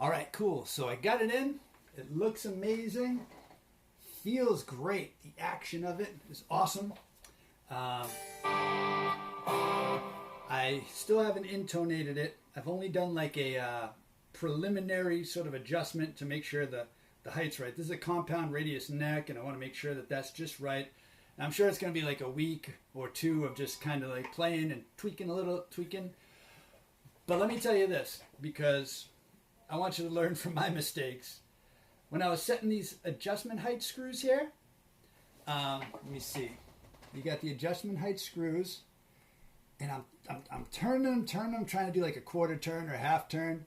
All right, cool. So I got it in. It looks amazing. Feels great. The action of it is awesome. I still haven't intonated it. I've only done like a preliminary sort of adjustment to make sure the height's right. This is a compound radius neck, and I want to make sure that that's just right. And I'm sure it's going to be like a week or two of just kind of like playing and tweaking a little, But let me tell you this, because I want you to learn from my mistakes. When I was setting these adjustment height screws here, let me see. You got the adjustment height screws, and I'm turning them, trying to do like a quarter turn or a half turn.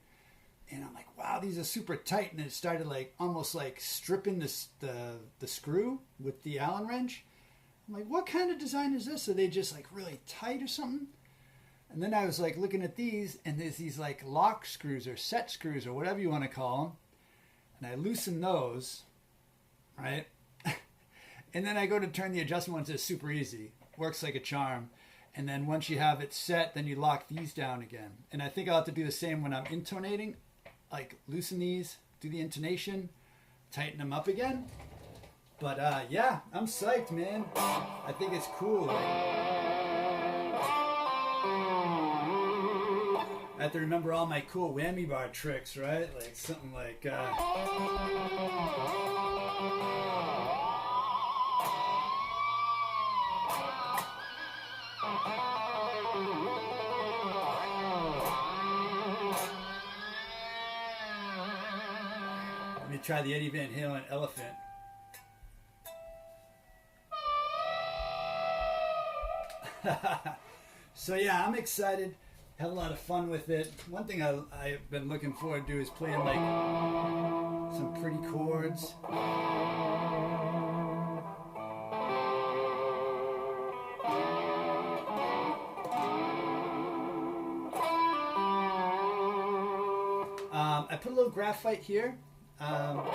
And I'm like, wow, these are super tight. And then it started like almost like stripping the screw with the Allen wrench. I'm like, what kind of design is this? Are they just like really tight or something? And then I was like looking at these, and there's these like lock screws or set screws or whatever you want to call them. And I loosen those, right? And then I go to turn the adjustment ones. It's super easy. Works like a charm. And then once you have it set, then you lock these down again. And I think I'll have to do the same when I'm intonating. Like loosen these, do the intonation, tighten them up again. But yeah, I'm psyched, man. I think it's cool. I have to remember all my cool whammy bar tricks, right? Like something like... Let me try the Eddie Van Halen Elephant. So yeah, I'm excited. Have a lot of fun with it. One thing I've been looking forward to is playing like some pretty chords. I put a little graphite here. Because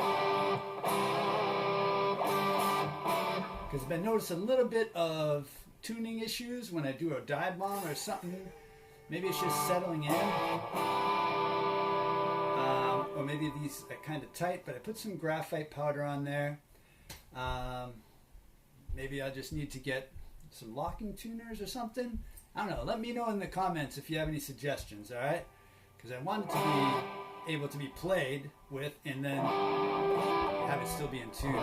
I've been noticing a little bit of tuning issues when I do a dive bomb or something. Maybe it's just settling in. Or maybe these are kind of tight, but I put some graphite powder on there. Maybe I just need to get some locking tuners or something. I don't know. Let me know in the comments if you have any suggestions, all right? Because I want it to be able to be played with and then have it still be in tune.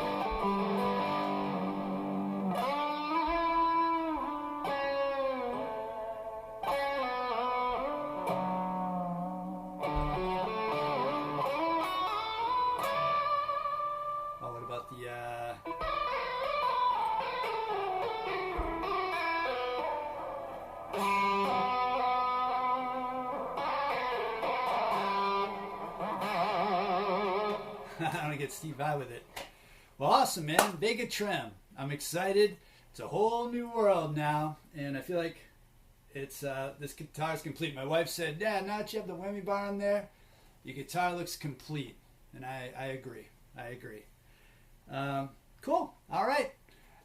Oh, what about the I want to get Steve Vai with it. Well, awesome, man. Vega-Trem. I'm excited. It's a whole new world now, and I feel like it's this guitar is complete. My wife said, "Yeah, now that you have the whammy bar on there, your guitar looks complete," and I agree. I agree. Cool. All right.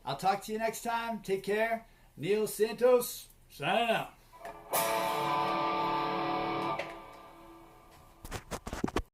I'll talk to you next time. Take care. Neil Santos signing out.